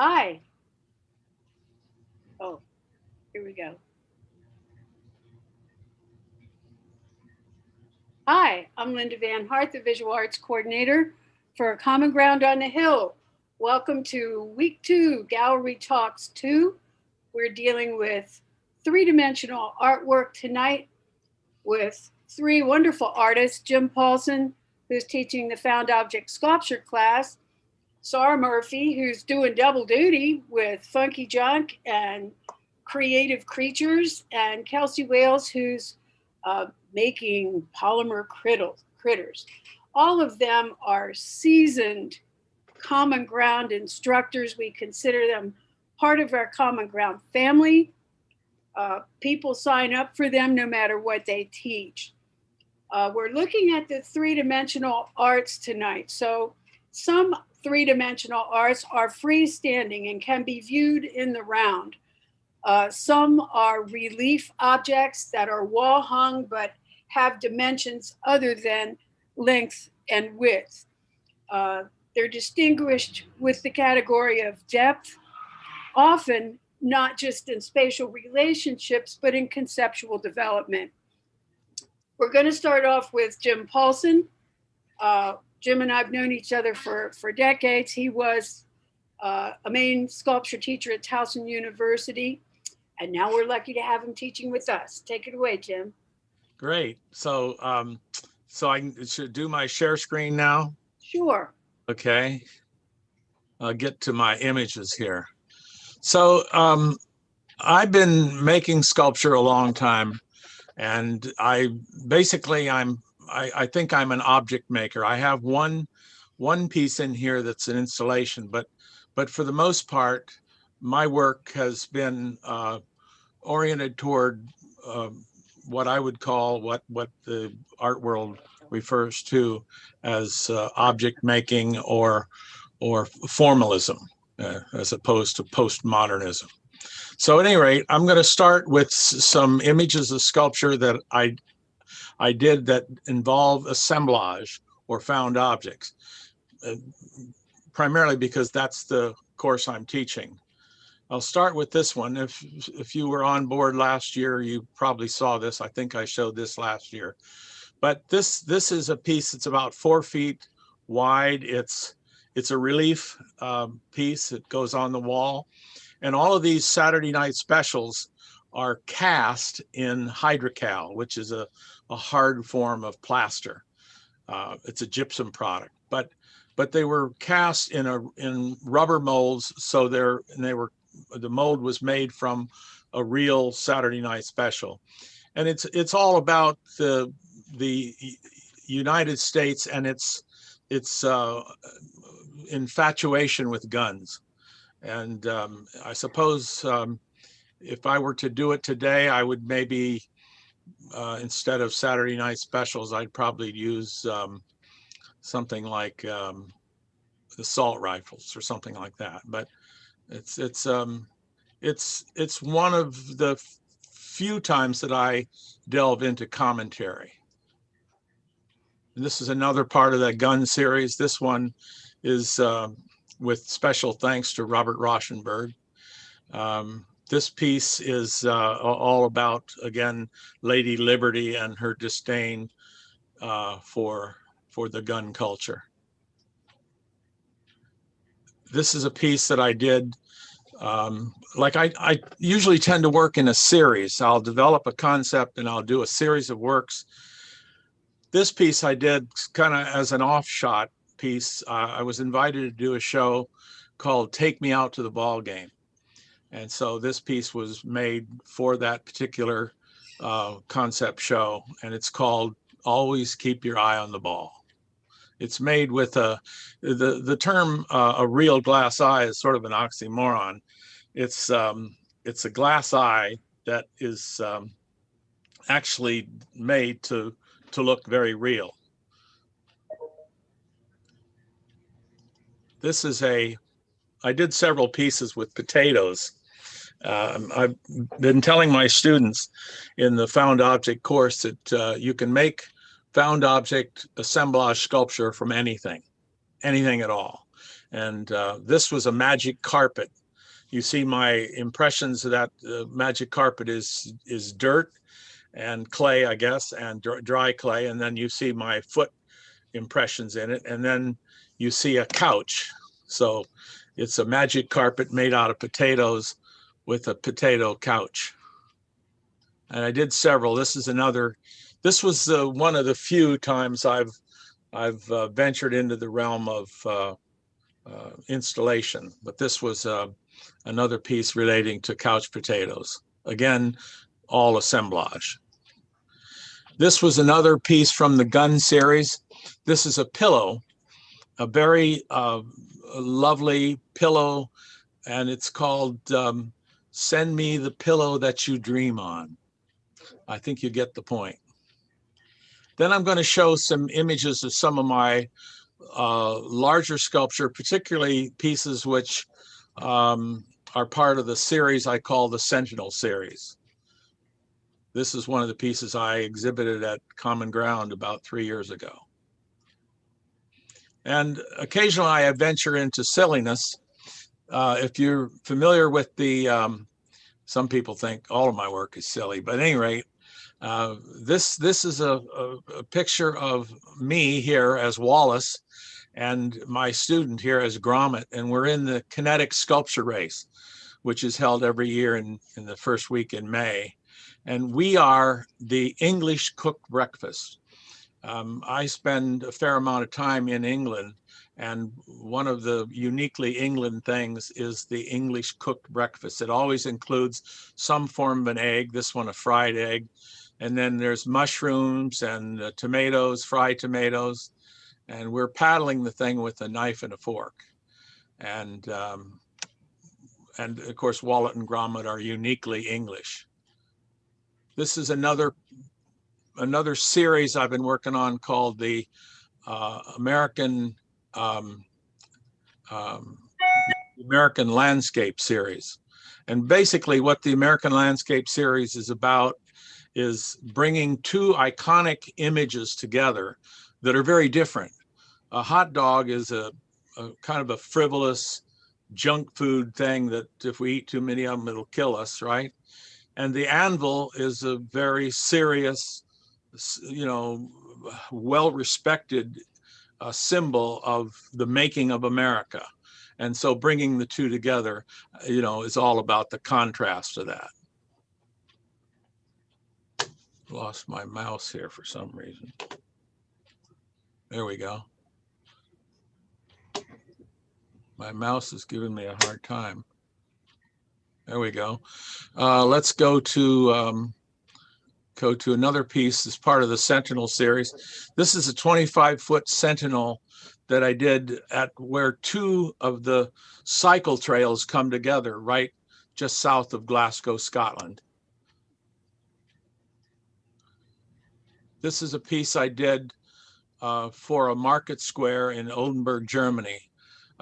I, oh, here we go. Hi, I'm Linda Van Hart, the Visual Arts Coordinator for Common Ground on the Hill. Welcome to Week 2, Gallery Talks 2. We're dealing with three-dimensional artwork tonight with three wonderful artists, Jim Paulsen, who's teaching the Found Object Sculpture class, Sara Murphy, who's doing double duty with Funky Junk and Creative Creatures, and Kelsey Wailes, who's making polymer critters. All of them are seasoned Common Ground instructors. We consider them part of our Common Ground family. People sign up for them no matter what they teach. We're looking at the three-dimensional arts tonight. So some three-dimensional arts are freestanding and can be viewed in the round. Some are relief objects that are wall hung but have dimensions other than length and width. They're distinguished with the category of depth, often not just in spatial relationships, but in conceptual development. We're going to start off with Jim Paulsen. Jim and I have known each other for decades. He was a main sculpture teacher at Towson University, and now we're lucky to have him teaching with us. Take it away, Jim. Great. So I should do my share screen now? Sure. Okay. I'll get to my images here. So I've been making sculpture a long time, and I think I'm an object maker. I have one piece in here that's an installation, but for the most part, my work has been oriented toward what I would call what the art world refers to as object making or formalism, as opposed to postmodernism. So at any rate, I'm going to start with some images of sculpture that I did that involve assemblage or found objects, primarily because that's the course I'm teaching. I'll start with this one. If you were on board last year, you probably saw this. I think I showed this last year. But this is a piece that's about 4 feet wide. It's a relief piece. It goes on the wall. And all of these Saturday night specials are cast in hydrocal, which is a hard form of plaster. It's a gypsum product, but they were cast in rubber molds. So the mold was made from a real Saturday night special, and it's all about the United States and its infatuation with guns. And I suppose if I were to do it today, I would maybe instead of Saturday night specials, I'd probably use something like assault rifles or something like that. But it's one of the few times that I delve into commentary. And this is another part of that gun series. This one is with special thanks to Robert Rauschenberg. This piece is all about, again, Lady Liberty and her disdain for the gun culture. This is a piece that I did, like I usually tend to work in a series. I'll develop a concept and I'll do a series of works. This piece I did kind of as an offshot piece. I was invited to do a show called Take Me Out to the Ball Game. And so this piece was made for that particular concept show, and it's called Always Keep Your Eye on the Ball. It's made with the term a real glass eye is sort of an oxymoron. It's a glass eye that is actually made to look very real. This is I did several pieces with potatoes. I've been telling my students in the found object course that you can make found object assemblage sculpture from anything at all. And this was a magic carpet. You see my impressions of that magic carpet is dirt and clay, I guess, and dry clay. And then you see my foot impressions in it. And then you see a couch. So it's a magic carpet made out of potatoes with a potato couch. And I did several. This is another, this was one of the few times I've ventured into the realm of installation, but this was another piece relating to couch potatoes. Again, all assemblage. This was another piece from the gun series. This is a pillow, a very lovely pillow, and it's called Send Me the Pillow That You Dream On. I think you get the point. Then I'm going to show some images of some of my larger sculpture, particularly pieces which are part of the series I call the Sentinel series. This is one of the pieces I exhibited at Common Ground about 3 years ago. And occasionally I venture into silliness. If you're familiar with the, some people think all of my work is silly, but at any rate, this is a picture of me here as Wallace and my student here as Gromit, and we're in the kinetic sculpture race, which is held every year in the first week in May. And we are the English cooked breakfast. I spend a fair amount of time in England, and one of the uniquely England things is the English cooked breakfast. It always includes some form of an egg, this one a fried egg, and then there's mushrooms and tomatoes, fried tomatoes, and we're paddling the thing with a knife and a fork. And of course, Wallet and Gromit are uniquely English. This is another series I've been working on called the American Landscape series. And basically what the American Landscape series is about is bringing two iconic images together that are very different. A hot dog is a kind of a frivolous junk food thing that if we eat too many of them, it'll kill us, right? And the anvil is a very serious, you know, well-respected symbol of the making of America. And so bringing the two together, you know, is all about the contrast of that. Lost my mouse here for some reason. There we go. My mouse is giving me a hard time. There we go. Let's go to another piece as part of the Sentinel series. This is a 25-foot Sentinel that I did at where two of the cycle trails come together, right just south of Glasgow, Scotland. This is a piece I did for a market square in Oldenburg, Germany.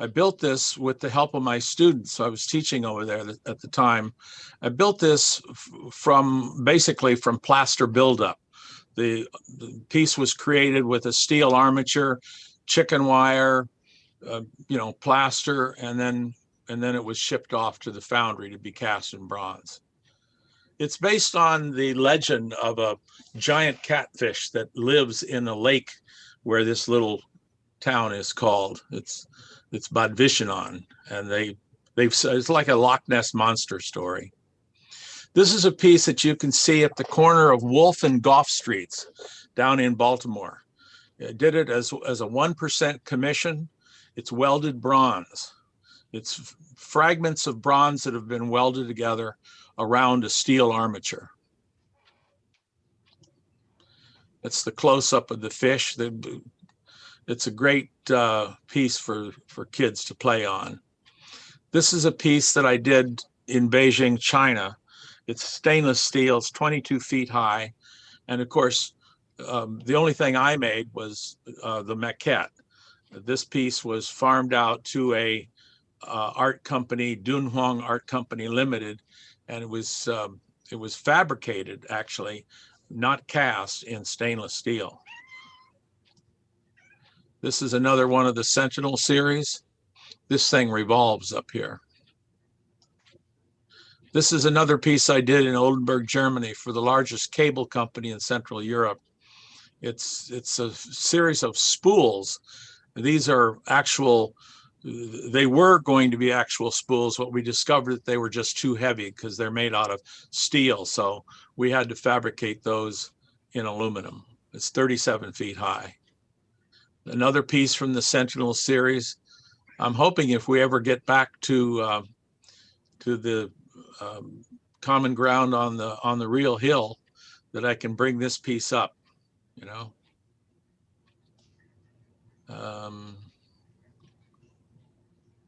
I built this with the help of my students. I was teaching over there at the time. I built this basically from plaster buildup. The piece was created with a steel armature, chicken wire, you know, plaster, and then it was shipped off to the foundry to be cast in bronze. It's based on the legend of a giant catfish that lives in a lake where this little town is called. It's Bad Visionon, and it's like a Loch Ness monster story. This is a piece that you can see at the corner of Wolf and Gough Streets down in Baltimore. I did it as a 1% commission. It's welded bronze. It's fragments of bronze that have been welded together around a steel armature. That's the close-up of the fish. It's a great piece for kids to play on. This is a piece that I did in Beijing, China. It's stainless steel, it's 22 feet high. And of course, the only thing I made was the maquette. This piece was farmed out to a art company, Dunhuang Art Company Limited, and it was fabricated, actually, not cast, in stainless steel. This is another one of the Sentinel series. this thing revolves up here. This is another piece I did in Oldenburg, Germany for the largest cable company in Central Europe. It's a series of spools. These are actual, they were going to be actual spools, but we discovered that they were just too heavy because they're made out of steel. So we had to fabricate those in aluminum. It's 37 feet high. Another piece from the Sentinel series. I'm hoping if we ever get back to the common ground on the real hill, that I can bring this piece up, you know.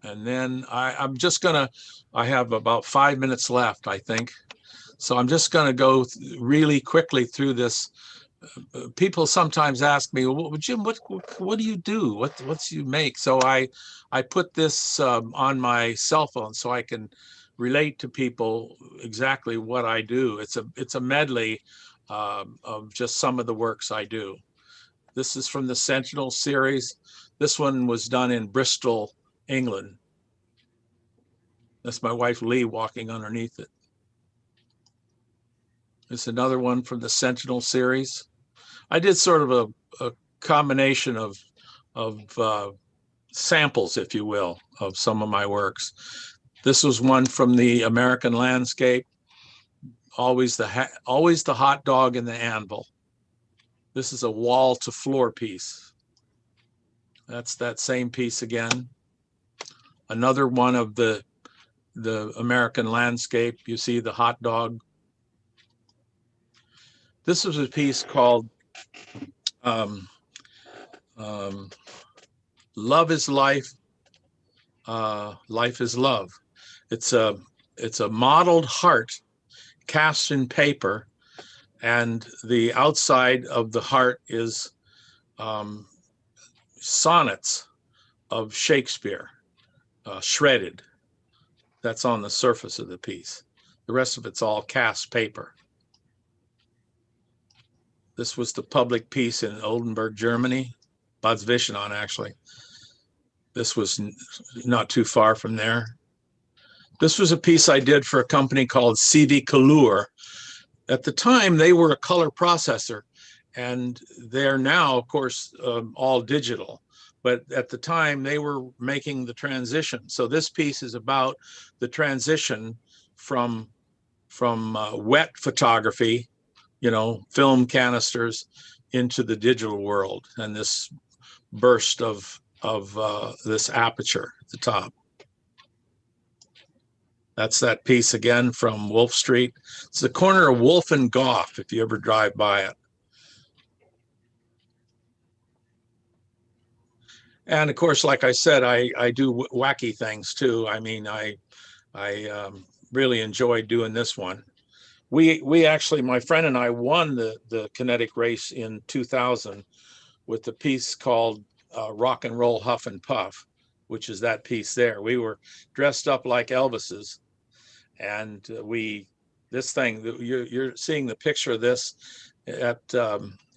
And then I'm just gonna, I have about 5 minutes left, I think. So I'm just gonna go really quickly through this. People sometimes ask me, well, Jim, what do you do? What's you make? So I put this on my cell phone so I can relate to people exactly what I do. It's a medley of just some of the works I do. This is from the Sentinel series. This one was done in Bristol, England. That's my wife Lee walking underneath it. It's another one from the Sentinel series. I did sort of a combination of samples, if you will, of some of my works. This was one from the American landscape. Always the hot dog and the anvil. This is a wall to floor piece. That's that same piece again. Another one of the American landscape. You see the hot dog. This was a piece called Love is Life, Life is Love. It's a modeled heart cast in paper, and the outside of the heart is sonnets of Shakespeare, shredded. That's on the surface of the piece. The rest of it's all cast paper. This was the public piece in Oldenburg, Germany, Bad Zwischenahn, actually. This was not too far from there. This was a piece I did for a company called CV Color. At the time, they were a color processor, and they're now, of course, all digital. But at the time, they were making the transition. So this piece is about the transition from wet photography, you know, film canisters, into the digital world, and this burst of this aperture at the top. That's that piece again from Wolf Street. It's the corner of Wolf and Gough, if you ever drive by it. And of course, like I said, I do wacky things too. I mean, I really enjoyed doing this one. We actually, my friend and I won the kinetic race in 2000 with the piece called Rock and Roll Huff and Puff, which is that piece there. We were dressed up like Elvises, and this thing, you're seeing the picture of this at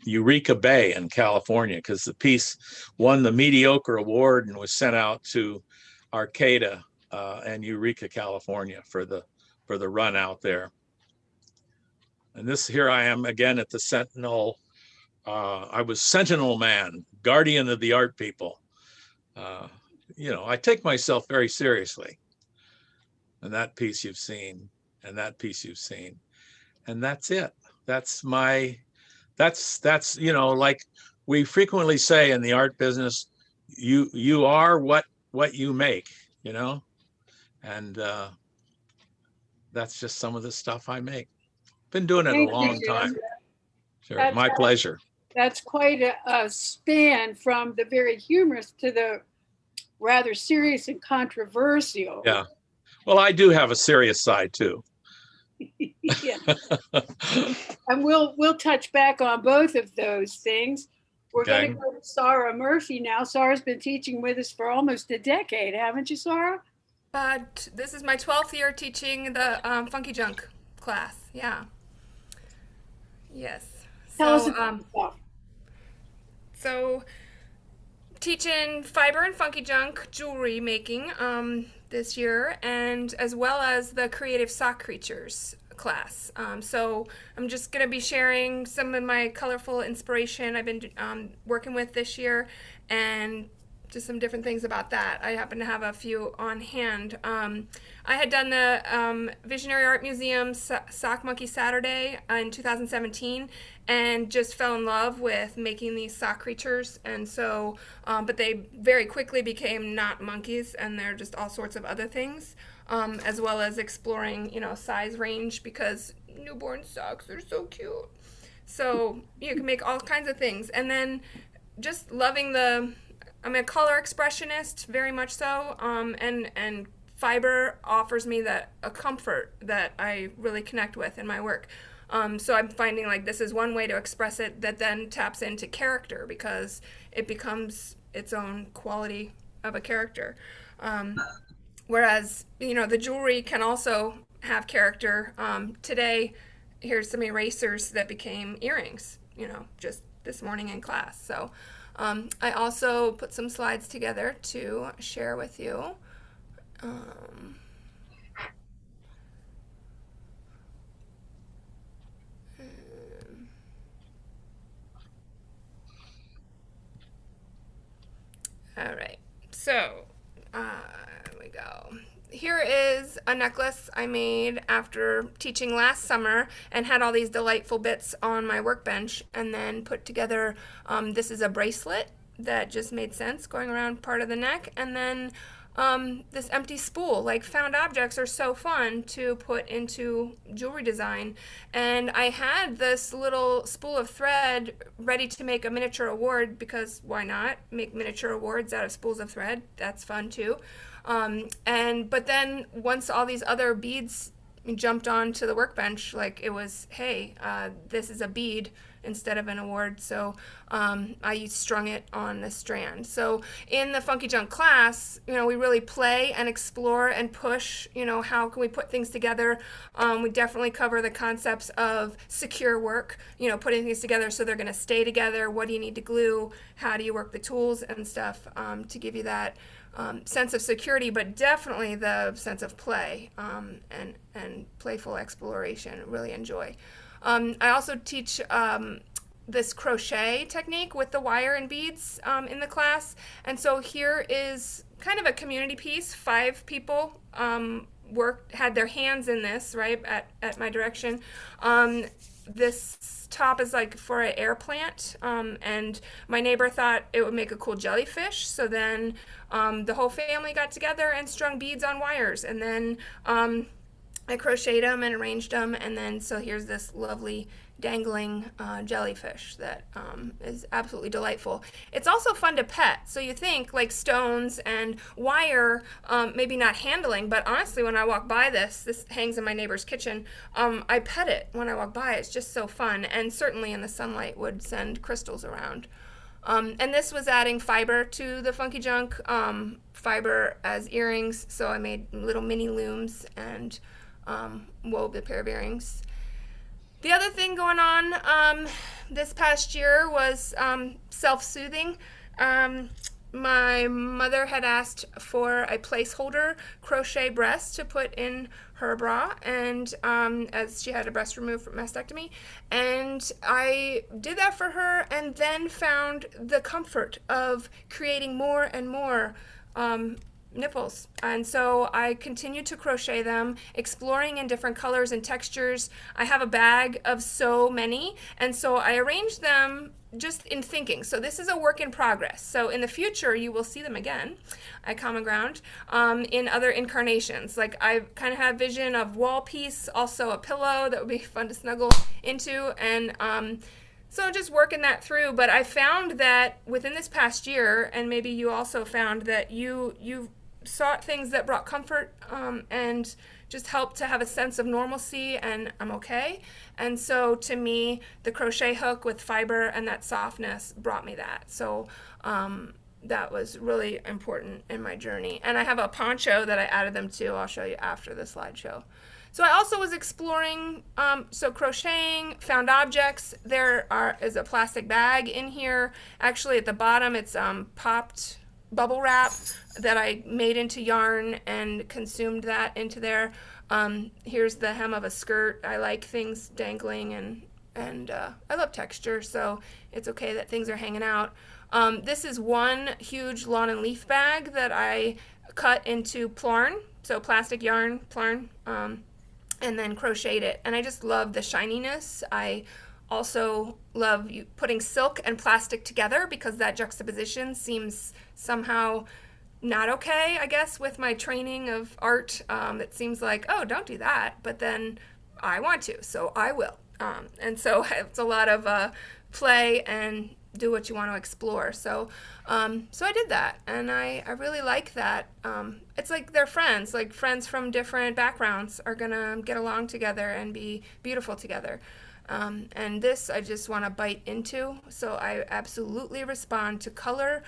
Eureka Bay in California, because the piece won the Mediocre Award and was sent out to Arcata and Eureka, California for the run out there. And this, here I am again at the Sentinel. I was Sentinel man, guardian of the art people. You know, I take myself very seriously. And that piece you've seen, and that piece you've seen, and that's it. That's you know, like we frequently say in the art business, you are what you make, you know, and that's just some of the stuff I make. Been doing it a long time. Sure, my pleasure. That's quite a span from the very humorous to the rather serious and controversial. Yeah. Well, I do have a serious side too. Yeah. And we'll touch back on both of those things. We're going to go to Sara Murphy now. Sara's been teaching with us for almost a decade, haven't you, Sara? This is my 12th year teaching the Funky Junk class. Yeah. Yes. Tell us about yourself. So teaching fiber and funky junk jewelry making this year, and as well as the creative sock creatures class. So I'm just going to be sharing some of my colorful inspiration I've been working with this year, and just some different things about that. I happen to have a few on hand. I had done the Visionary Art Museum Sock Monkey Saturday in 2017 and just fell in love with making these sock creatures. And so, but they very quickly became not monkeys, and they're just all sorts of other things, as well as exploring, size range, because newborn socks are so cute. So you can make all kinds of things. And then just loving I'm a color expressionist, very much so, and fiber offers me a comfort that I really connect with in my work. So I'm finding like this is one way to express it that then taps into character, because it becomes its own quality of a character. Whereas, the jewelry can also have character. Today, here's some erasers that became earrings, just this morning in class. So I also put some slides together to share with you. All right, so here we go. Here is a necklace I made after teaching last summer and had all these delightful bits on my workbench, and then put together, this is a bracelet that just made sense going around part of the neck, and then this empty spool. Like, found objects are so fun to put into jewelry design, and I had this little spool of thread ready to make a miniature award, because why not make miniature awards out of spools of thread? That's fun too. But then once all these other beads jumped onto the workbench, like, it was, hey, this is a bead instead of an award. So I strung it on the strand. So in the Funky Junk class, we really play and explore and push, how can we put things together. We definitely cover the concepts of secure work, putting things together so they're going to stay together. What do you need to glue? How do you work the tools and stuff to give you that sense of security, but definitely the sense of play and playful exploration. Really enjoy. I also teach this crochet technique with the wire and beads in the class, and so here is kind of a community piece. 5 people had their hands in this, right, at my direction. This top is like for an air plant, and my neighbor thought it would make a cool jellyfish, so then the whole family got together and strung beads on wires, and then I crocheted them and arranged them, and then so here's this lovely dangling jellyfish that is absolutely delightful. It's also fun to pet. So you think like stones and wire, maybe not handling, but honestly, when I walk by this hangs in my neighbor's kitchen, I pet it when I walk by. It's just so fun, and certainly in the sunlight would send crystals around. And this was adding fiber to the Funky Junk, fiber as earrings, so I made little mini looms and wove a pair of earrings. The other thing going on this past year was self-soothing. My mother had asked for a placeholder crochet breast to put in her bra, and as she had a breast removed from mastectomy, and I did that for her, and then found the comfort of creating more and more nipples, and so I continued to crochet them, exploring in different colors and textures. I have a bag of so many, and so I arranged them just in thinking. So this is a work in progress. So in the future, you will see them again at Common Ground in other incarnations. Like, I kind of have vision of wall piece, also a pillow that would be fun to snuggle into, and so just working that through. But I found that within this past year, and maybe you also found that you sought things that brought comfort and just helped to have a sense of normalcy and I'm okay. And so to me, the crochet hook with fiber and that softness brought me that. So that was really important in my journey. And I have a poncho that I added them to. I'll show you after the slideshow. So I also was exploring, so crocheting, found objects. There is a plastic bag in here. Actually, at the bottom, it's popped bubble wrap that I made into yarn and consumed that into there. Here's the hem of a skirt. I like things dangling, and I love texture, so it's okay that things are hanging out. This is one huge lawn and leaf bag that I cut into plarn, so plastic yarn, plarn, and then crocheted it. And I just love the shininess. I also love putting silk and plastic together because that juxtaposition seems somehow not okay, I guess, with my training of art. It seems like, oh, don't do that, but then I want to, so I will. And so it's a lot of play and do what you want to explore. So I did that, and I really like that. It's like they're friends, like friends from different backgrounds are gonna get along together and be beautiful together. And this I just want to bite into, so I absolutely respond to color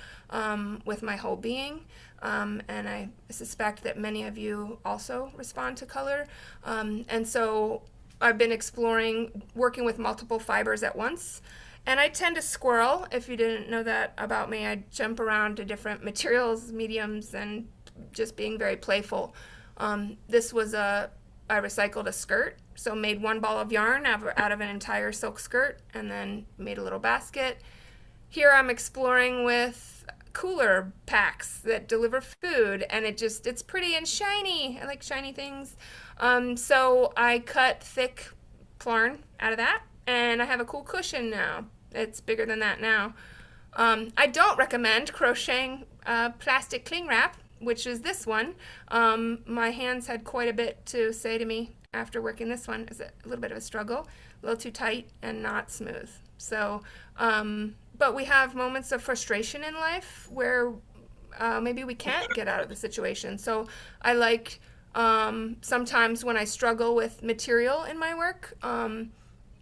with my whole being, and I suspect that many of you also respond to color. And so I've been exploring working with multiple fibers at once. And I tend to squirrel. If you didn't know that about me, I jump around to different materials, mediums, and just being very playful. This was I recycled a skirt, so made one ball of yarn out of an entire silk skirt, and then made a little basket. Here I'm exploring with cooler packs that deliver food, and it's pretty and shiny. I like shiny things. So I cut thick plarn out of that, and I have a cool cushion now. It's bigger than that now. I don't recommend crocheting plastic cling wrap, which is this one. My hands had quite a bit to say to me after working this one. It's a little bit of a struggle, a little too tight and not smooth. So, but we have moments of frustration in life where maybe we can't get out of the situation. So I like sometimes when I struggle with material in my work,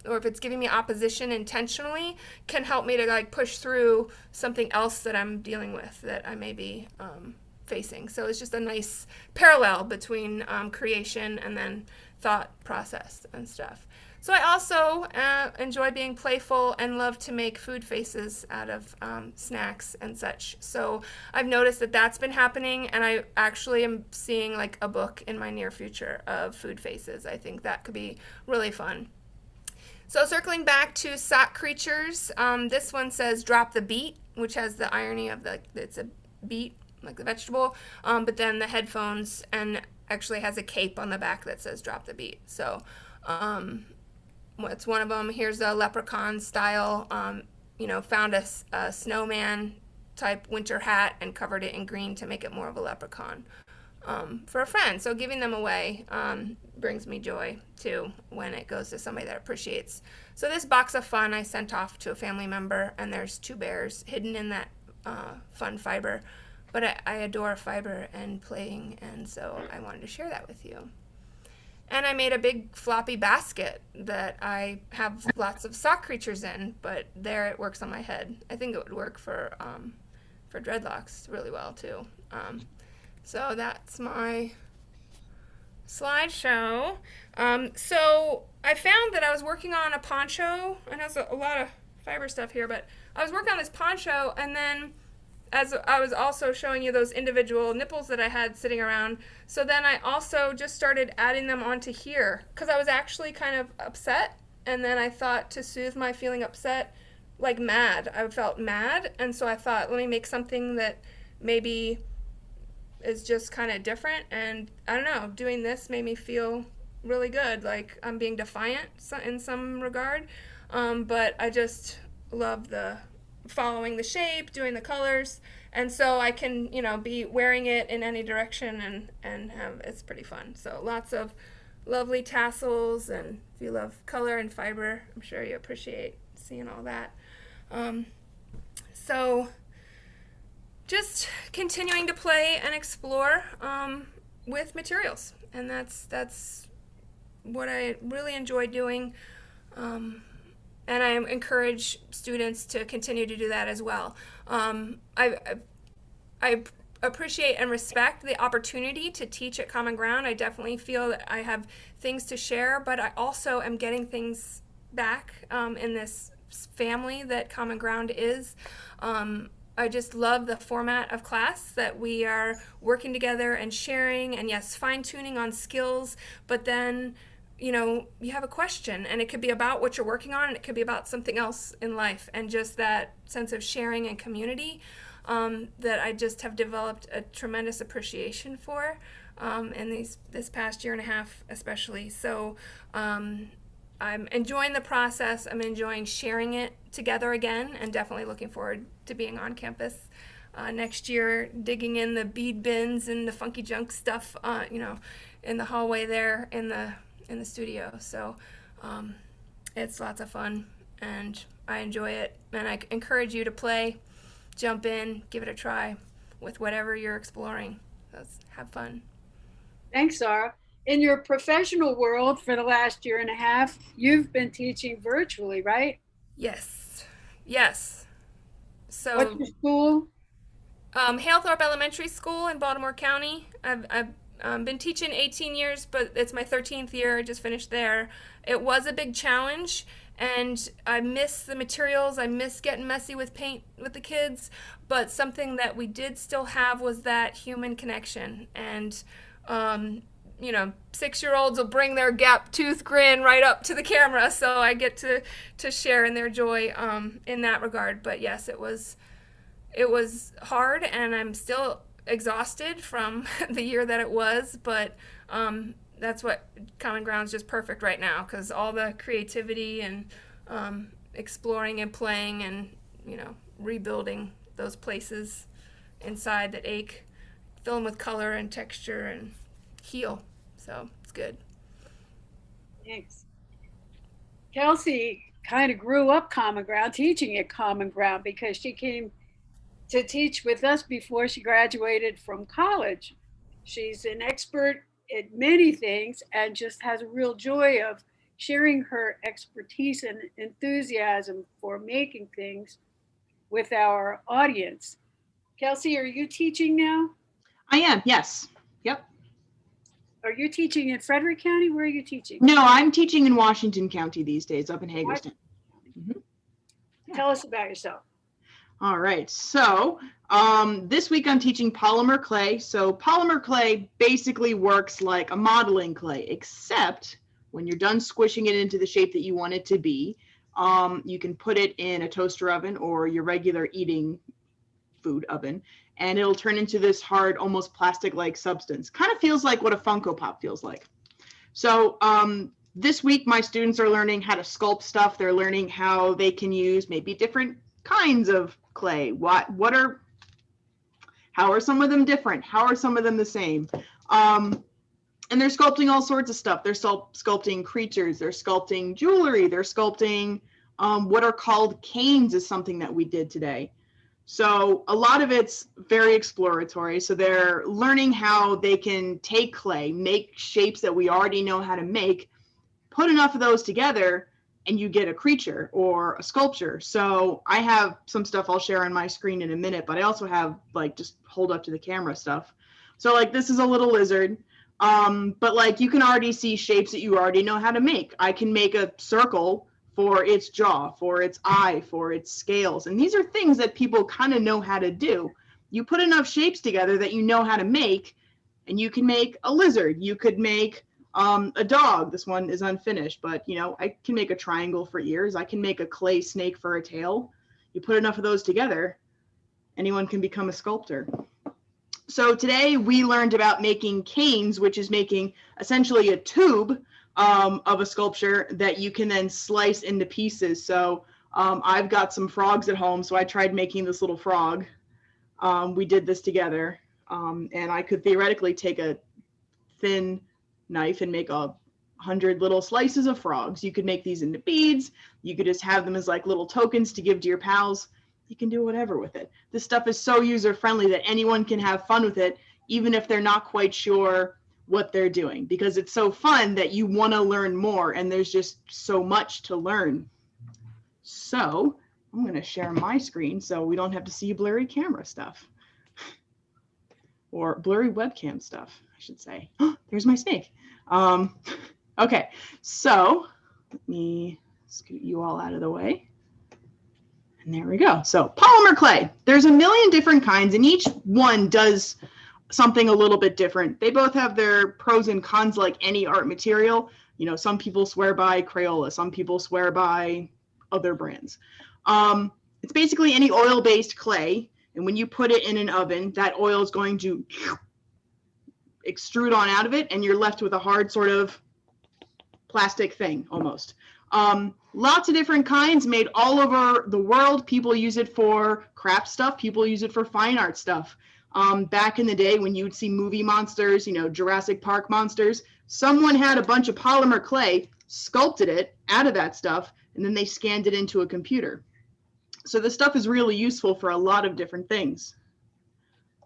or if it's giving me opposition intentionally, can help me to like push through something else that I'm dealing with that I may be facing. So it's just a nice parallel between creation and then thought process and stuff. So I also enjoy being playful and love to make food faces out of snacks and such. So I've noticed that that's been happening, and I actually am seeing like a book in my near future of food faces. I think that could be really fun. So circling back to sock creatures, this one says drop the beat, which has the irony of it's a beet, like the vegetable, but then the headphones, and actually has a cape on the back that says drop the beat. So it's one of them. Here's a leprechaun style, found a snowman type winter hat and covered it in green to make it more of a leprechaun. For a friend. So giving them away brings me joy too when it goes to somebody that appreciates. So this box of fun I sent off to a family member, and there's 2 bears hidden in that fun fiber. But I adore fiber and playing, and so I wanted to share that with you. And I made a big floppy basket that I have lots of sock creatures in, but there it works on my head. I think it would work for dreadlocks really well too. So that's my slideshow. So I found that I was working on a poncho, and there's a lot of fiber stuff here, but I was working on this poncho, and then as I was also showing you those individual nipples that I had sitting around, so then I also just started adding them onto here, because I was actually kind of upset, and then I thought to soothe my feeling upset, like mad. I felt mad, and so I thought, let me make something that maybe is just kind of different, and I don't know, doing this made me feel really good, like I'm being defiant in some regard, but I just love the following the shape, doing the colors, and so I can be wearing it in any direction, and have it's pretty fun. So lots of lovely tassels, and if you love color and fiber, I'm sure you appreciate seeing all that. So just continuing to play and explore with materials, and that's what I really enjoy doing, and I encourage students to continue to do that as well. I appreciate and respect the opportunity to teach at Common Ground. I definitely feel that I have things to share, but I also am getting things back in this family that Common Ground is. I just love the format of class, that we are working together and sharing, and yes, fine-tuning on skills, but then, you know, you have a question, and it could be about what you're working on, and it could be about something else in life, and just that sense of sharing and community that I just have developed a tremendous appreciation for in this past year and a half especially. So I'm enjoying the process. I'm enjoying sharing it together again, and definitely looking forward to being on campus next year, digging in the bead bins and the funky junk stuff, you know, in the hallway there in the studio. So it's lots of fun, and I enjoy it. And I encourage you to play, jump in, give it a try with whatever you're exploring. Let's have fun. Thanks, Sara. In your professional world for the last year and a half, you've been teaching virtually, right? Yes. Yes. So What's your school? Halethorpe Elementary School in Baltimore County. I've been teaching 18 years, but it's my 13th year. I just finished there. It was a big challenge, and I miss the materials. I miss getting messy with paint with the kids, but something that we did still have was that human connection. And you know, 6-year-olds will bring their gap tooth grin right up to the camera, so I get to share in their joy in that regard. But yes, it was hard, and I'm still exhausted from the year that it was, but that's what Common Ground's just perfect right now, because all the creativity and exploring and playing and, you know, rebuilding those places inside that ache, fill them with color and texture and heal. So it's good. Thanks. Kelsey kind of grew up Common Ground, teaching at Common Ground, because she came to teach with us before she graduated from college. She's an expert at many things and just has a real joy of sharing her expertise and enthusiasm for making things with our audience. Kelsey, are you teaching now? I am, yes. Yep. Are you teaching in Frederick County? Where are you teaching? No, I'm teaching in Washington County these days, up in Hagerstown. Mm-hmm. Yeah. Tell us about yourself. All right, so this week I'm teaching polymer clay. So polymer clay basically works like a modeling clay, except when you're done squishing it into the shape that you want it to be, you can put it in a toaster oven or your regular eating food oven, and it'll turn into this hard, almost plastic-like substance. Kind of feels like what a Funko Pop feels like. So this week my students are learning how to sculpt stuff. They're learning how they can use maybe different kinds of clay. How are some of them different? How are some of them the same? And they're sculpting all sorts of stuff. They're sculpting creatures, they're sculpting jewelry, they're sculpting what are called canes, is something that we did today. So a lot of it's very exploratory. So they're learning how they can take clay, make shapes that we already know how to make, put enough of those together, and you get a creature or a sculpture. So I have some stuff I'll share on my screen in a minute, but I also have, like, just hold up to the camera stuff. So like this is a little lizard, but like you can already see shapes that you already know how to make. I can make a circle for its jaw, for its eye, for its scales. And these are things that people kind of know how to do. You put enough shapes together that you know how to make, and you can make a lizard. You could make a dog. This one is unfinished, but you know, I can make a triangle for ears. I can make a clay snake for a tail. You put enough of those together, anyone can become a sculptor. So today we learned about making canes, which is making essentially a tube of a sculpture that you can then slice into pieces. So I've got some frogs at home, so I tried making this little frog. We did this together, and I could theoretically take a thin knife and make 100 little slices of frogs. You could make these into beads. You could just have them as like little tokens to give to your pals. You can do whatever with it. This stuff is so user-friendly that anyone can have fun with it, even if they're not quite sure what they're doing, because it's so fun that you want to learn more, and there's just so much to learn. So I'm going to share my screen so we don't have to see blurry camera stuff. or blurry webcam stuff, I should say. There's my snake. Okay, so let me scoot you all out of the way. And there we go. So polymer clay, there's a million different kinds, and each one does something a little bit different. They both have their pros and cons like any art material. You know, some people swear by Crayola, some people swear by other brands. It's basically any oil-based clay, and when you put it in an oven, that oil is going to extrude on out of it, and you're left with a hard sort of plastic thing almost. Lots of different kinds made all over the world. People use it for craft stuff. People use it for fine art stuff. Back in the day when you would see movie monsters, you know, Jurassic Park monsters, someone had a bunch of polymer clay, sculpted it out of that stuff, and then they scanned it into a computer. So this stuff is really useful for a lot of different things.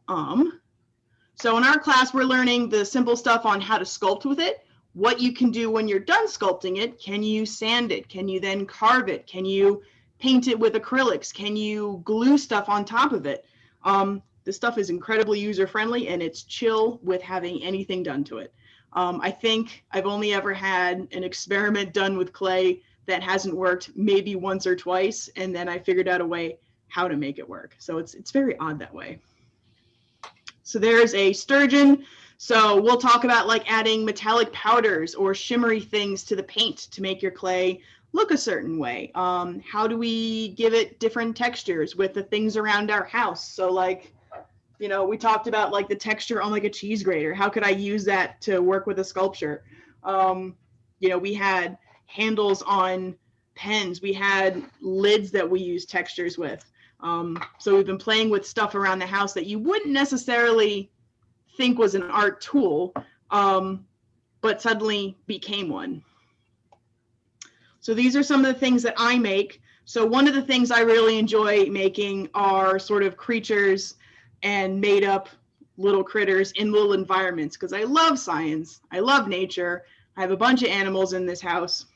So in our class, we're learning the simple stuff on how to sculpt with it, what you can do when you're done sculpting it. Can you sand it? Can you then carve it? Can you paint it with acrylics? Can you glue stuff on top of it? This stuff is incredibly user-friendly, and it's chill with having anything done to it. I think I've only ever had an experiment done with clay that hasn't worked maybe once or twice, and then I figured out a way how to make it work. So it's very odd that way. So there's a sturgeon. So we'll talk about like adding metallic powders or shimmery things to the paint to make your clay look a certain way. How do we give it different textures with the things around our house? So like, you know, we talked about like the texture on like a cheese grater. How could I use that to work with a sculpture? You know, we had handles on pens. We had lids that we use textures with. So we've been playing with stuff around the house that you wouldn't necessarily think was an art tool, but suddenly became one. So these are some of the things that I make. So one of the things I really enjoy making are sort of creatures and made up little critters in little environments, because I love science. I love nature. I have a bunch of animals in this house.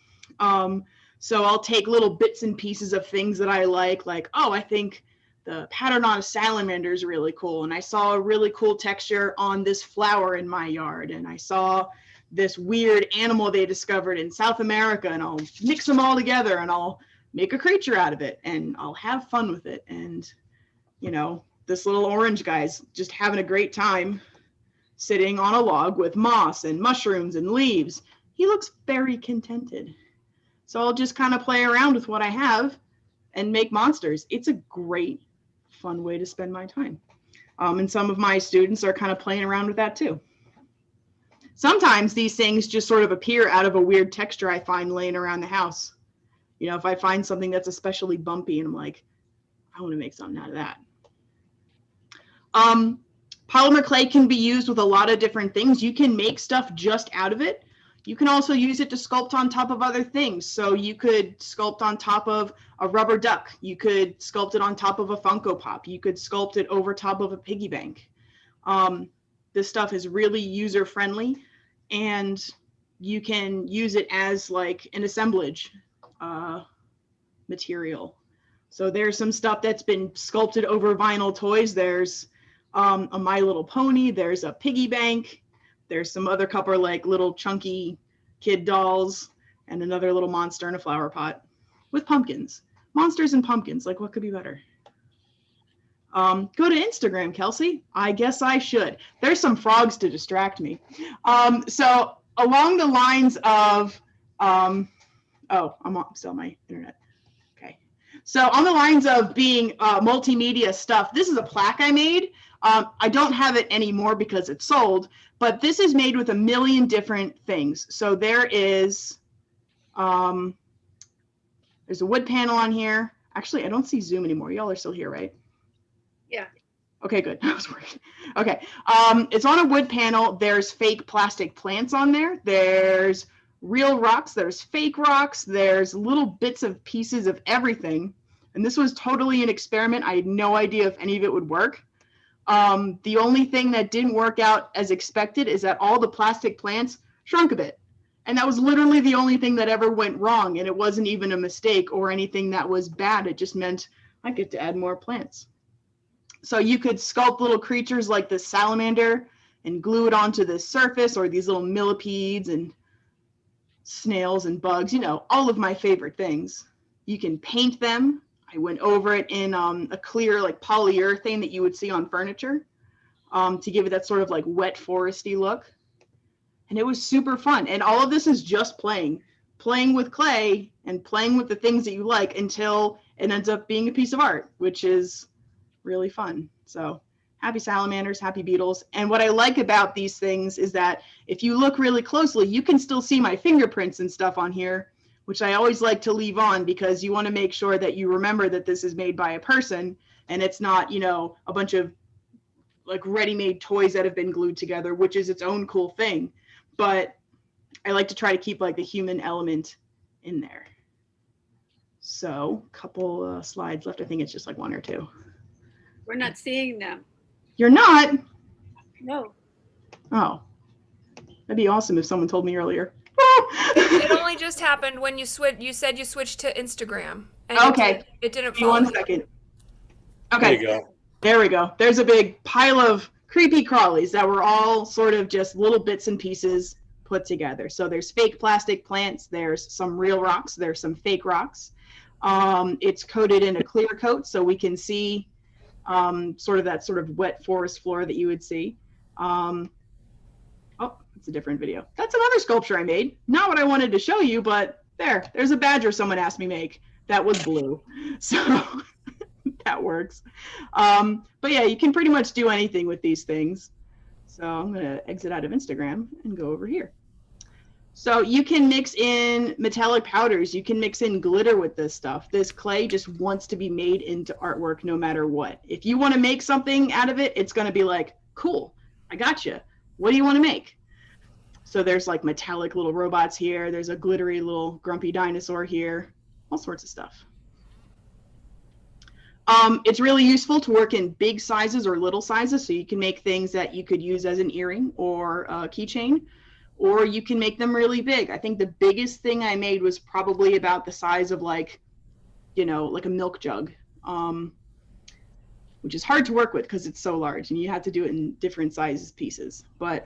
So I'll take little bits and pieces of things that I like, oh, I think the pattern on a salamander is really cool. And I saw a really cool texture on this flower in my yard. And I saw this weird animal they discovered in South America, and I'll mix them all together and I'll make a creature out of it and I'll have fun with it. And, you know, this little orange guy's just having a great time sitting on a log with moss and mushrooms and leaves. He looks very contented. So I'll just kind of play around with what I have and make monsters. It's a great, fun way to spend my time. And some of my students are kind of playing around with that too. Sometimes these things just sort of appear out of a weird texture I find laying around the house. You know, if I find something that's especially bumpy and I'm like, I want to make something out of that. Polymer clay can be used with a lot of different things. You can make stuff just out of it. You can also use it to sculpt on top of other things. So you could sculpt on top of a rubber duck. You could sculpt it on top of a Funko Pop. You could sculpt it over top of a piggy bank. This stuff is really user-friendly, and you can use it as like an assemblage material. So there's some stuff that's been sculpted over vinyl toys. There's a My Little Pony. There's a piggy bank. There's some other couple like little chunky kid dolls and another little monster in a flower pot with pumpkins. Monsters and pumpkins, like what could be better? Go to Instagram, Kelsey. I guess I should. There's some frogs to distract me. So along the lines of, oh, I'm still on my internet. Okay. So on the lines of being multimedia stuff, this is a plaque I made. I don't have it anymore because it's sold, but this is made with a million different things. So there is, there's a wood panel on here. Actually, I don't see Zoom anymore. Y'all are still here, right? Yeah. Okay, good. I was worried. Okay. It's on a wood panel. There's fake plastic plants on there. There's real rocks. There's fake rocks. There's little bits of pieces of everything. And this was totally an experiment. I had no idea if any of it would work. The only thing that didn't work out as expected is that all the plastic plants shrunk a bit. And that was literally the only thing that ever went wrong. And it wasn't even a mistake or anything that was bad. It just meant I get to add more plants. So you could sculpt little creatures like this salamander and glue it onto this surface, or these little millipedes and snails and bugs, you know, all of my favorite things. You can paint them. I went over it in a clear like polyurethane that you would see on furniture to give it that sort of like wet foresty look. And it was super fun. And all of this is just playing with clay and playing with the things that you like until it ends up being a piece of art, which is really fun. So happy salamanders, happy beetles. And what I like about these things is that if you look really closely, you can still see my fingerprints and stuff on here, which I always like to leave on because you want to make sure that you remember that this is made by a person and it's not, you know, a bunch of like ready-made toys that have been glued together, which is its own cool thing. But I like to try to keep like the human element in there. So a couple slides left. I think it's just like one or two. We're not seeing them. You're not? No. Oh, that'd be awesome if someone told me earlier. It only just happened when you said you switched to Instagram. And Okay. It didn't Give me follow. 1 second. Okay. There you go. There we go. There's a big pile of creepy crawlies that were all sort of just little bits and pieces put together. So there's fake plastic plants, there's some real rocks, there's some fake rocks. It's coated in a clear coat so we can see sort of that sort of wet forest floor that you would see. Oh, it's a different video. That's another sculpture I made. Not what I wanted to show you, but there's a badger someone asked me make that was blue. So that works. But yeah, you can pretty much do anything with these things. So I'm going to exit out of Instagram and go over here. So you can mix in metallic powders. You can mix in glitter with this stuff. This clay just wants to be made into artwork no matter what. If you want to make something out of it, it's going to be like, cool, I got you. What do you want to make? So there's like metallic little robots here. There's a glittery little grumpy dinosaur here. All sorts of stuff. It's really useful to work in big sizes or little sizes. So you can make things that you could use as an earring or a keychain. Or you can make them really big. I think the biggest thing I made was probably about the size of like, you know, like a milk jug, which is hard to work with because it's so large and you have to do it in different sizes pieces. But,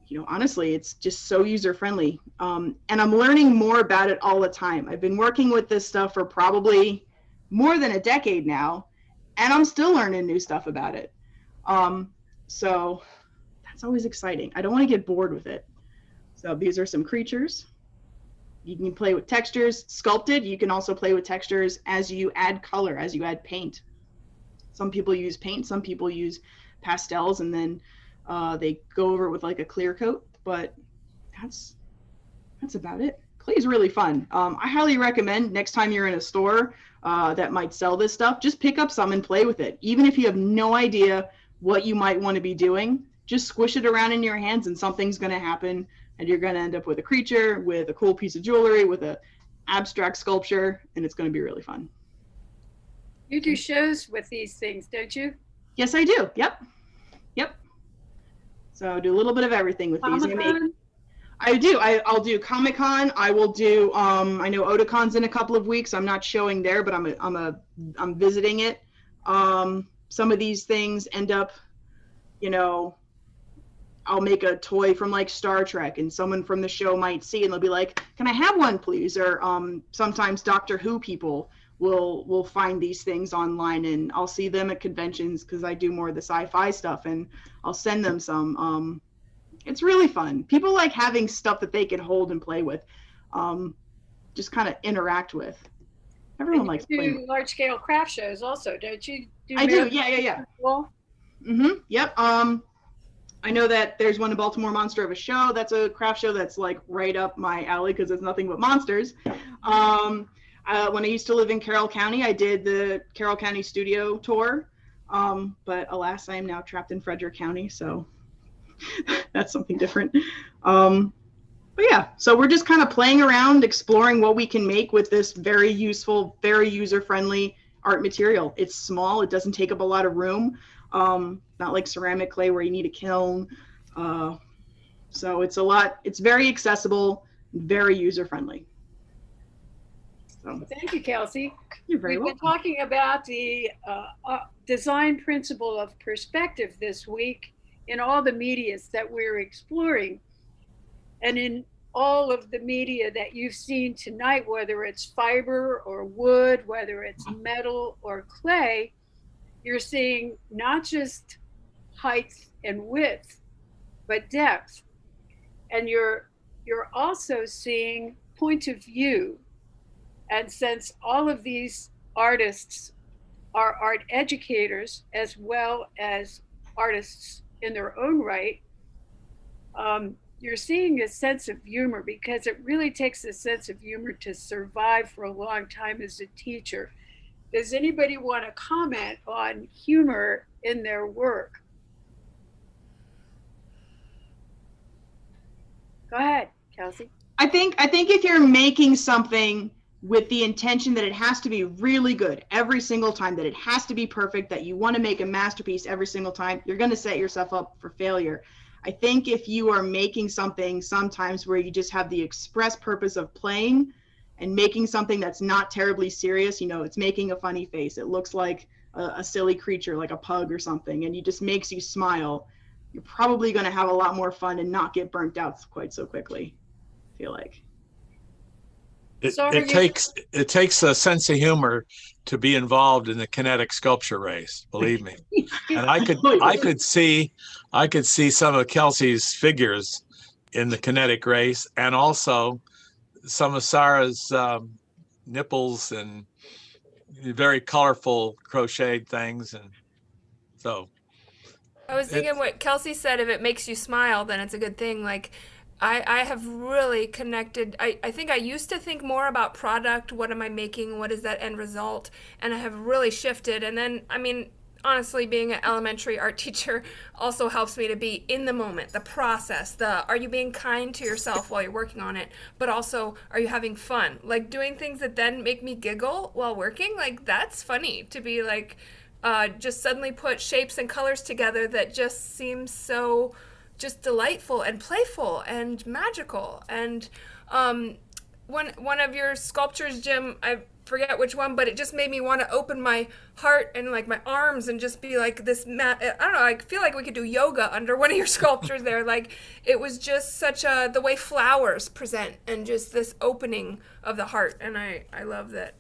you know, honestly, it's just so user-friendly. And I'm learning more about it all the time. I've been working with this stuff for probably more than a decade now, and I'm still learning new stuff about it. So it's always exciting. I don't want to get bored with it. So these are some creatures. You can play with textures. Sculpted, you can also play with textures as you add color, as you add paint. Some people use paint, some people use pastels, and then they go over it with like a clear coat, but that's about it. Clay is really fun. I highly recommend next time you're in a store that might sell this stuff, just pick up some and play with it. Even if you have no idea what you might want to be doing, just squish it around in your hands and something's going to happen and you're going to end up with a creature, with a cool piece of jewelry, with an abstract sculpture, and it's going to be really fun. You do shows with these things, don't you? Yes, I do. Yep. So I do a little bit of everything with these. I do. I'll do Comic-Con. I will do. I know Otacon's in a couple of weeks. I'm not showing there, but I'm visiting it. Some of these things end up, you know, I'll make a toy from like Star Trek and someone from the show might see and they'll be like, can I have one please? Or sometimes Doctor Who people will find these things online and I'll see them at conventions because I do more of the sci-fi stuff and I'll send them some. It's really fun. People like having stuff that they can hold and play with, just kind of interact with. Everyone likes playing. You do large-scale craft shows also, don't you? I do, yeah. Yep. I know that there's one in Baltimore, Monster of a Show. That's a craft show that's like right up my alley because it's nothing but monsters. When I used to live in Carroll County, I did the Carroll County studio tour. But alas, I am now trapped in Frederick County, so that's something different. But yeah, so we're just kind of playing around, exploring what we can make with this very useful, very user-friendly art material. It's small, it doesn't take up a lot of room. Not like ceramic clay where you need a kiln. So it's very accessible, very user-friendly. So Thank you, Kelsey. you're very We've been welcome. talking about the design principle of perspective this week in all the medias that we're exploring. And in all of the media that you've seen tonight, whether it's fiber or wood, whether it's metal or clay, you're seeing not just height and width, but depth. And you're also seeing point of view. And since all of these artists are art educators as well as artists in their own right, you're seeing a sense of humor, because it really takes a sense of humor to survive for a long time as a teacher. Does anybody want to comment on humor in their work? Go ahead, Kelsey. I think if you're making something with the intention that it has to be really good every single time, that it has to be perfect, that you want to make a masterpiece every single time, you're going to set yourself up for failure. I think if you are making something sometimes where you just have the express purpose of playing and making something that's not terribly serious, you know, it's making a funny face, it looks like a silly creature like a pug or something, and it just makes you smile, you're probably going to have a lot more fun and not get burnt out quite so quickly, I feel like. It takes a sense of humor to be involved in the kinetic sculpture race, believe me. And I could see some of Kelsey's figures in the kinetic race, and also some of Sara's nipples and very colorful crocheted things. And so I was thinking what Kelsey said, if it makes you smile, then it's a good thing. Like, I have really connected. I think I used to think more about product, what am I making, what is that end result, and I have really shifted. And then, I mean, honestly, being an elementary art teacher also helps me to be in the moment, the process, are you being kind to yourself while you're working on it, but also, are you having fun? Like, doing things that then make me giggle while working, like, that's funny, to be like, just suddenly put shapes and colors together that just seem so just delightful and playful and magical. And one of your sculptures, Jim, I forget which one, but it just made me want to open my heart and like my arms and just be like this I don't know, I feel like we could do yoga under one of your sculptures there. Like, it was just such the way flowers present and just this opening of the heart. And I love that.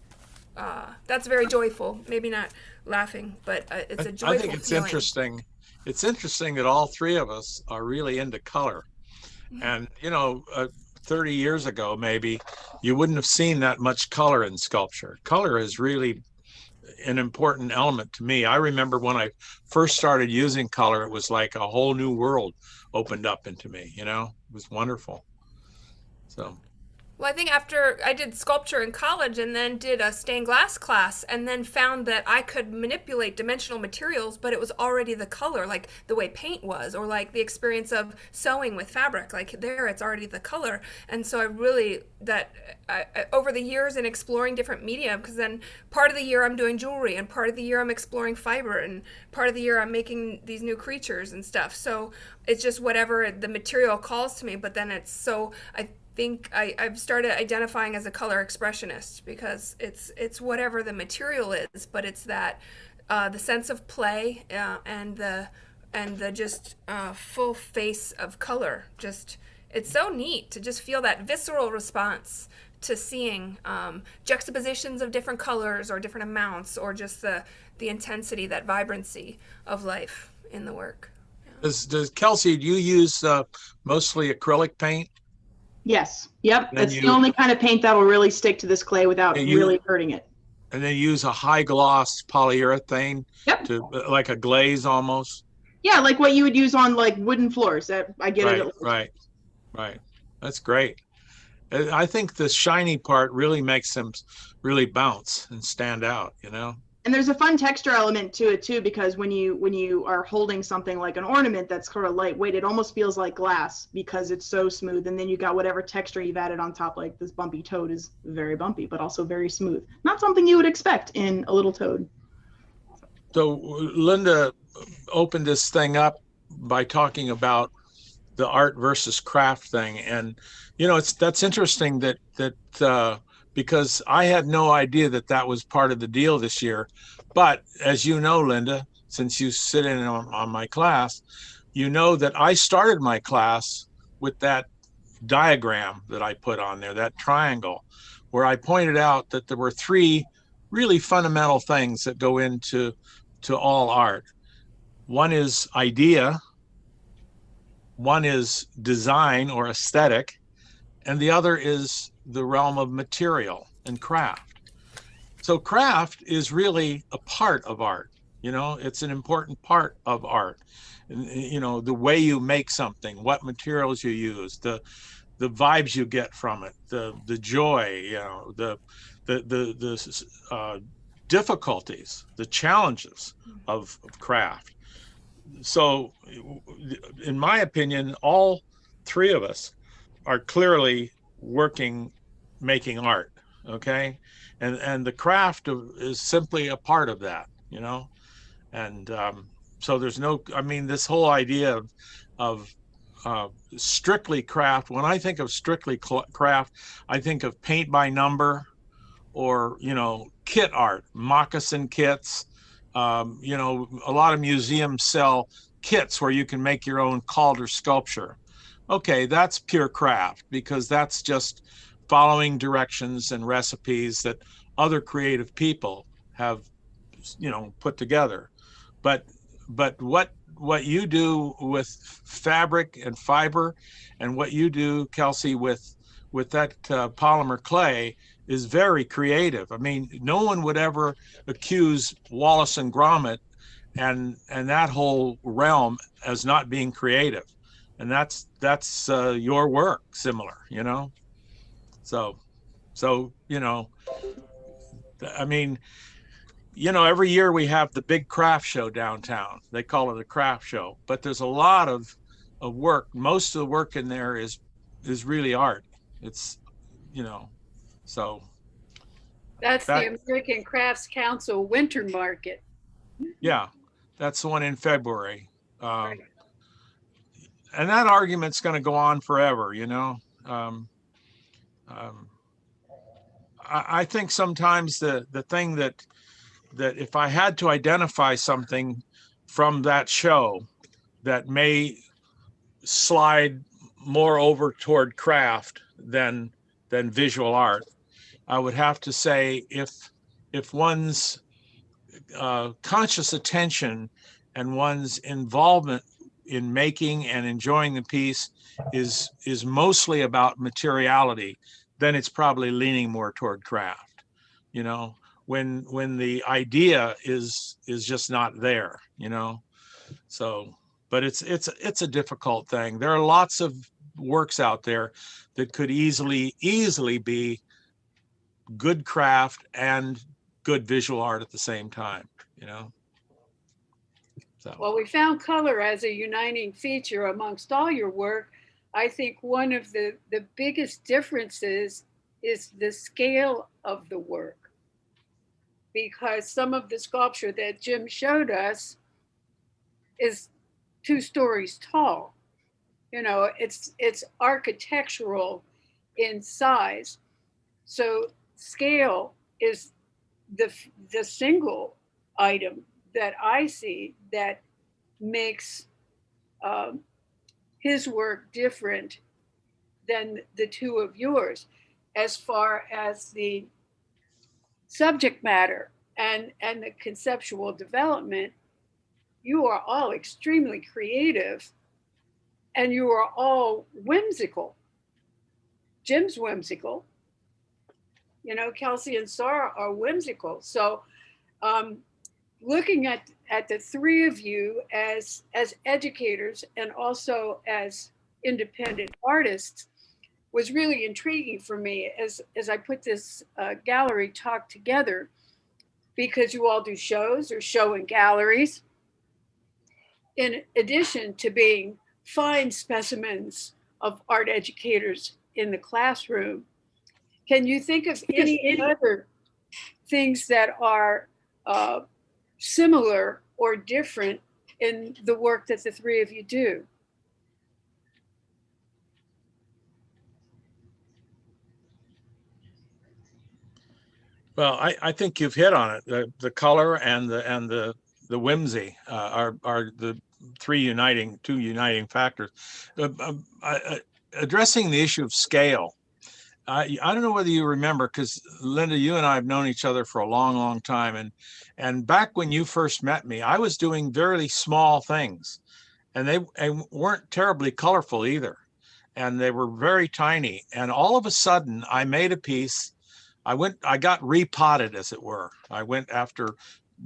That's very joyful, maybe not laughing, but it's a joyful I think it's feeling. interesting. It's interesting that all three of us are really into color. And, you know, 30 years ago, maybe, you wouldn't have seen that much color in sculpture. Color is really an important element to me. I remember when I first started using color, it was like a whole new world opened up into me, you know? It was wonderful. So. Well, I think after I did sculpture in college and then did a stained glass class and then found that I could manipulate dimensional materials, but it was already the color, like the way paint was, or like the experience of sewing with fabric, like there it's already the color. And so I really, over the years in exploring different media, because then part of the year I'm doing jewelry and part of the year I'm exploring fiber and part of the year I'm making these new creatures and stuff. So it's just whatever the material calls to me, but then it's so, I think I've started identifying as a color expressionist, because it's whatever the material is, but it's that the sense of play and the just full face of color. Just, it's so neat to just feel that visceral response to seeing juxtapositions of different colors or different amounts, or just the intensity, that vibrancy of life in the work. Yeah. Does Kelsey, do you use mostly acrylic paint? Yes. Yep. That's the only kind of paint that will really stick to this clay without really hurting it. And then use a high gloss polyurethane. Yep. To like a glaze almost. Yeah, like what you would use on like wooden floors. That I get it. Right. That's great. I think the shiny part really makes them really bounce and stand out, you know. And there's a fun texture element to it too, because when you are holding something like an ornament that's sort of lightweight, it almost feels like glass because it's so smooth. And then you got whatever texture you've added on top, like this bumpy toad is very bumpy, but also very smooth. Not something you would expect in a little toad. So Linda opened this thing up by talking about the art versus craft thing, and you know, that's interesting that because I had no idea that that was part of the deal this year. But as you know, Linda, since you sit in on my class, you know that I started my class with that diagram that I put on there, that triangle, where I pointed out that there were three really fundamental things that go into all art. One is idea, one is design or aesthetic, and the other is the realm of material and craft. So craft is really a part of art. You know, it's an important part of art. And, you know, the way you make something, what materials you use, the vibes you get from it, the joy, you know, the difficulties, the challenges of craft. So, in my opinion, all three of us are clearly working, making art. Okay, and the craft is simply a part of that, you know, and so there's no. I mean, this whole idea of strictly craft. When I think of strictly craft, I think of paint by number, or, you know, kit art, moccasin kits. You know, a lot of museums sell kits where you can make your own Calder sculpture. Okay, that's pure craft, because that's just following directions and recipes that other creative people have, you know, put together. But what you do with fabric and fiber, and what you do, Kelsey, with that polymer clay is very creative. I mean, no one would ever accuse Wallace and Gromit and that whole realm as not being creative, and that's your work, similar, you know. So you know, I mean, you know, every year we have the big craft show downtown. They call it a craft show, but there's a lot of work. Most of the work in there is really art. It's, you know, so That's the American Crafts Council Winter Market. Yeah, that's the one in February. Right. And that argument's going to go on forever, you know. I think sometimes the thing that if I had to identify something from that show that may slide more over toward craft than visual art, I would have to say if one's conscious attention and one's involvement in making and enjoying the piece is mostly about materiality, then it's probably leaning more toward craft. You know, when the idea is just not there, you know. So, but it's a difficult thing. There are lots of works out there that could easily be good craft and good visual art at the same time, you know. So. Well, we found color as a uniting feature amongst all your work. I think one of the biggest differences is the scale of the work, because some of the sculpture that Jim showed us is 2 stories tall. You know, it's architectural in size. So scale is the single item that I see that makes his work different than the 2 of yours. As far as the subject matter and the conceptual development, you are all extremely creative, and you are all whimsical. Jim's whimsical. You know, Kelsey and Sara are whimsical. So looking at the 3 of you as educators and also as independent artists was really intriguing for me as I put this gallery talk together, because you all do shows or show and galleries, in addition to being fine specimens of art educators in the classroom. Can you think of any other things that are similar or different in the work that the 3 of you do? Well, I think you've hit on it. The color and the whimsy are the two uniting factors. Addressing the issue of scale. I don't know whether you remember, because Linda, you and I have known each other for a long, long time, and back when you first met me, I was doing very small things, and they weren't terribly colorful either, and they were very tiny. And all of a sudden, I made a piece. I got repotted, as it were. I went, after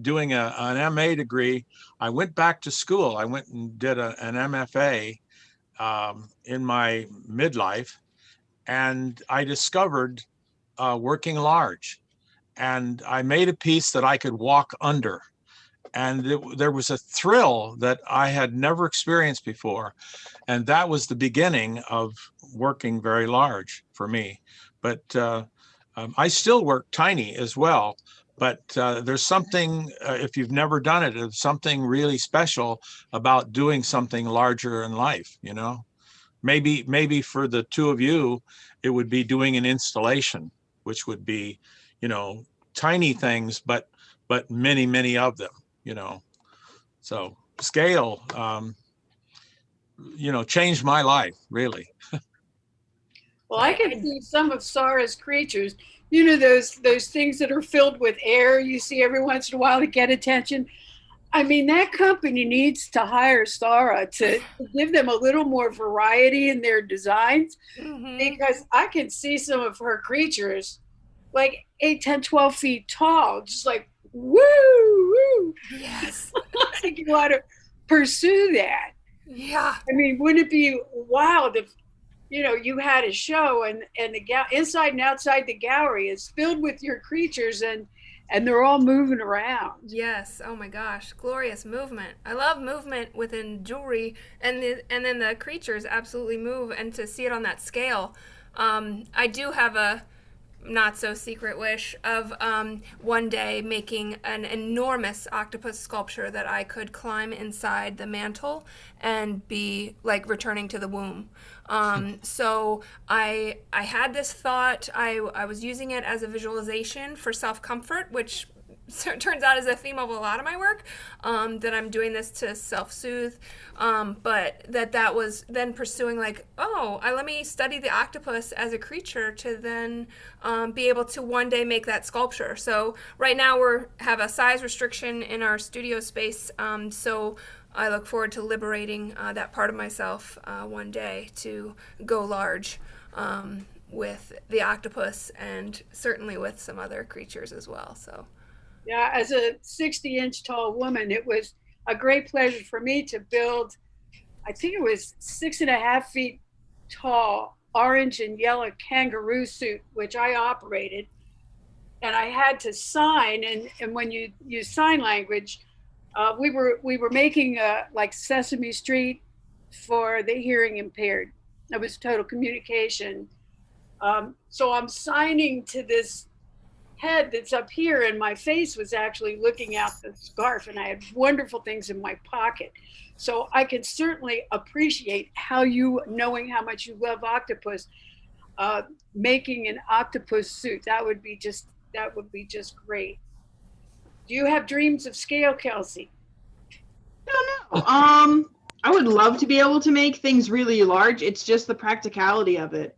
doing an MA degree, I went back to school. I went and did an MFA in my midlife, and I discovered working large. And I made a piece that I could walk under. And there was a thrill that I had never experienced before. And that was the beginning of working very large for me. But I still work tiny as well, but there's something, if you've never done it, it's something really special about doing something larger in life, you know? Maybe for the two of you, it would be doing an installation, which would be, you know, tiny things, but many, many of them, you know? So scale, you know, changed my life, really. Well, I can see some of Sara's creatures. You know, those things that are filled with air you see every once in a while to get attention. I mean, that company needs to hire Sara to give them a little more variety in their designs, because I can see some of her creatures like 8, 10, 12 feet tall, just like, woo, woo. Yes. I think you want to pursue that. Yeah. I mean, wouldn't it be wild if, you know, you had a show and the inside and outside the gallery is filled with your creatures and they're all moving around. Yes. Oh my gosh. Glorious movement. I love movement within jewelry, and then the creatures absolutely move, and to see it on that scale. I do have a not so secret wish of one day making an enormous octopus sculpture that I could climb inside the mantle and be like returning to the womb. So I had this thought. I was using it as a visualization for self-comfort, which turns out is a theme of a lot of my work, that I'm doing this to self-soothe, but that was then pursuing like, let me study the octopus as a creature to then be able to one day make that sculpture. So right now we have a size restriction in our studio space, so I look forward to liberating that part of myself one day to go large with the octopus, and certainly with some other creatures as well. So. Yeah, as a 60-inch tall woman, it was a great pleasure for me to build, I think it was 6.5 feet tall, orange and yellow kangaroo suit, which I operated. And I had to sign, and when you use sign language, we were making like Sesame Street for the hearing impaired. It was total communication. So I'm signing to this head that's up here, and my face was actually looking out the scarf, and I had wonderful things in my pocket. So I can certainly appreciate how you, knowing how much you love octopus, making an octopus suit. That would be just great. Do you have dreams of scale, Kelsey? I don't know. I would love to be able to make things really large. It's just the practicality of it.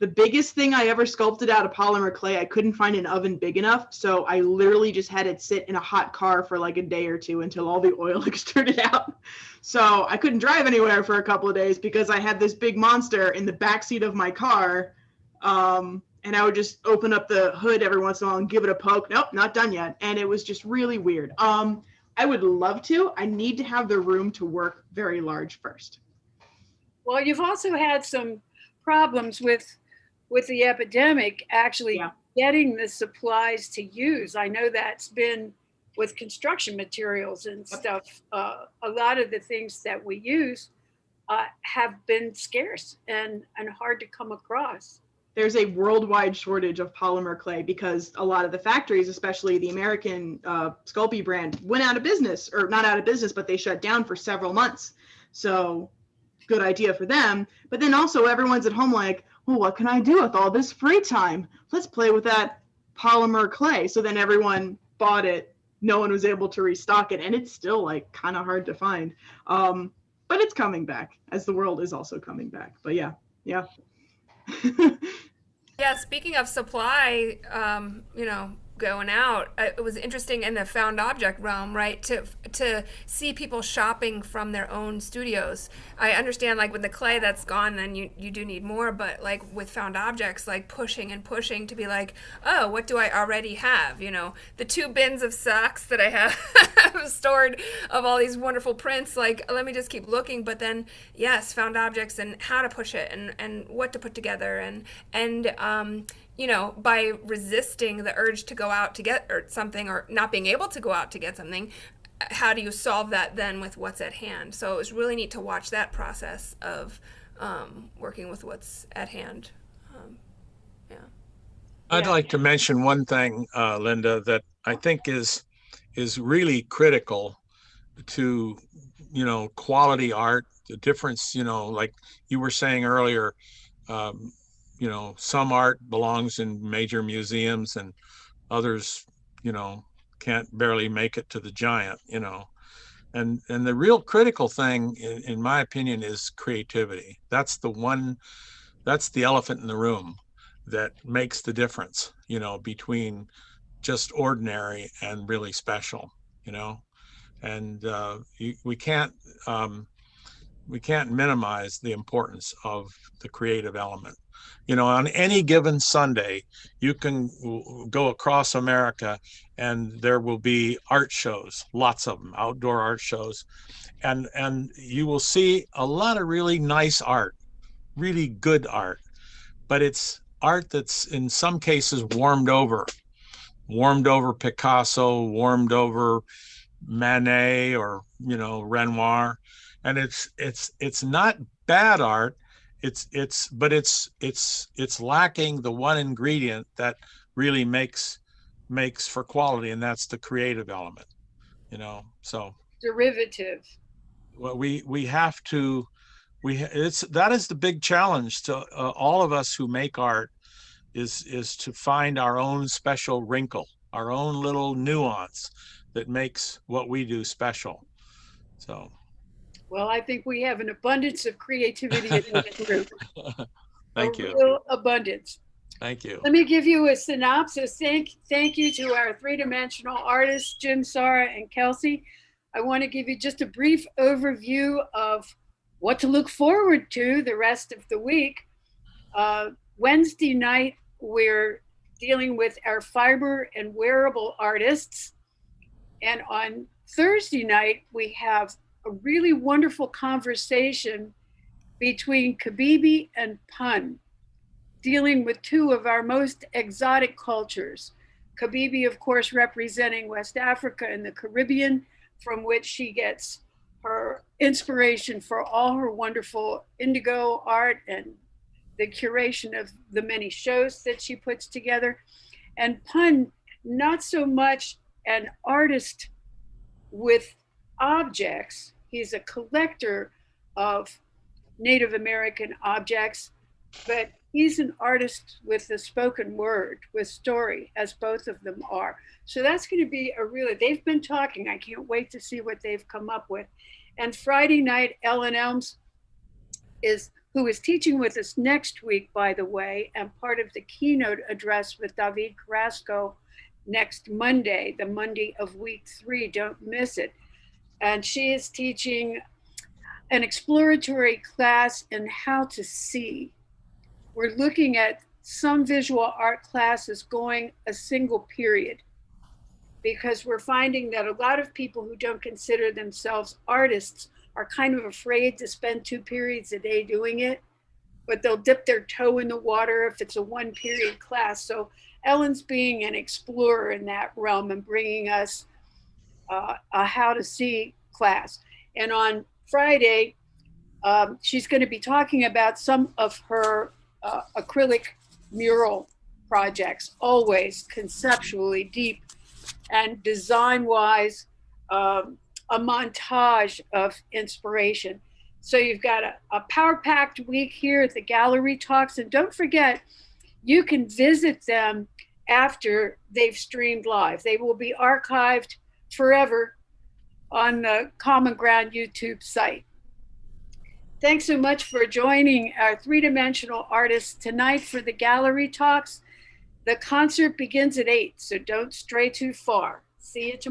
The biggest thing I ever sculpted out of polymer clay, I couldn't find an oven big enough, so I literally just had it sit in a hot car for like a day or two until all the oil extruded out. So I couldn't drive anywhere for a couple of days because I had this big monster in the backseat of my car, and I would just open up the hood every once in a while and give it a poke. Nope, not done yet. And it was just really weird. I would love to. I need to have the room to work very large first. Well, you've also had some problems with the epidemic actually getting the supplies to use. I know that's been with construction materials and stuff. A lot of the things that we use have been scarce and hard to come across. There's a worldwide shortage of polymer clay because a lot of the factories, especially the American Sculpey brand, went out of business, or not out of business, but they shut down for several months. So good idea for them. But then also everyone's at home like, well, what can I do with all this free time? Let's play with that polymer clay. So then everyone bought it. No one was able to restock it, and it's still like kind of hard to find. But it's coming back, as the world is also coming back. But yeah. Yeah, speaking of supply, going out, it was interesting in the found object realm, right? To see people shopping from their own studios. I understand, like with the clay that's gone, then you do need more. But like with found objects, like pushing and pushing to be like, oh, what do I already have? The 2 bins of socks that I have stored of all these wonderful prints. Like, let me just keep looking. But then, yes, found objects and how to push it and what to put together and by resisting the urge to go out to get something or not being able to go out to get something, how do you solve that then with what's at hand? So it was really neat to watch that process of working with what's at hand. I'd like to mention one thing, Linda, that I think is really critical to, quality art, the difference, like you were saying earlier, some art belongs in major museums and others, can't barely make it to the giant, and the real critical thing in my opinion is creativity. That's the elephant in the room that makes the difference, between just ordinary and really special, and we can't minimize the importance of the creative element. On any given Sunday, you can go across America and there will be art shows, lots of them, outdoor art shows. And you will see a lot of really nice art, really good art, but it's art that's in some cases warmed over Picasso, warmed over Manet or, Renoir. And it's not bad art. It's lacking the one ingredient that really makes for quality, and that's the creative element, so Derivative. Well, we have to, that is the big challenge to all of us who make art, is to find our own special wrinkle, our own little nuance that makes what we do special. So well, I think we have an abundance of creativity in this group. Thank you. Real abundance. Thank you. Let me give you a synopsis. Thank you to our 3-dimensional artists, Jim, Sara, and Kelsey. I want to give you just a brief overview of what to look forward to the rest of the week. Wednesday night, we're dealing with our fiber and wearable artists. And on Thursday night, we have a really wonderful conversation between Kabibi and Pun, dealing with 2 of our most exotic cultures. Kabibi, of course, representing West Africa and the Caribbean, from which she gets her inspiration for all her wonderful indigo art and the curation of the many shows that she puts together. And Pun, not so much an artist with objects. He's a collector of Native American objects, but he's an artist with the spoken word, with story, as both of them are. So that's going to be they've been talking. I can't wait to see what they've come up with. And Friday night, Ellen Elms, who is teaching with us next week, by the way, and part of the keynote address with David Carrasco next Monday, the Monday of week 3, don't miss it. And she is teaching an exploratory class in how to see. We're looking at some visual art classes going a single period, because we're finding that a lot of people who don't consider themselves artists are kind of afraid to spend 2 periods a day doing it, but they'll dip their toe in the water if it's a 1-period class. So Ellen's being an explorer in that realm and bringing us a how to see class. And on Friday, she's going to be talking about some of her acrylic mural projects, always conceptually deep and design-wise, a montage of inspiration. So you've got a power-packed week here at the Gallery Talks. And don't forget, you can visit them after they've streamed live. They will be archived forever on the Common Ground YouTube site. Thanks so much for joining our three-dimensional artists tonight for the gallery talks. The concert begins at 8, so don't stray too far. See you tomorrow.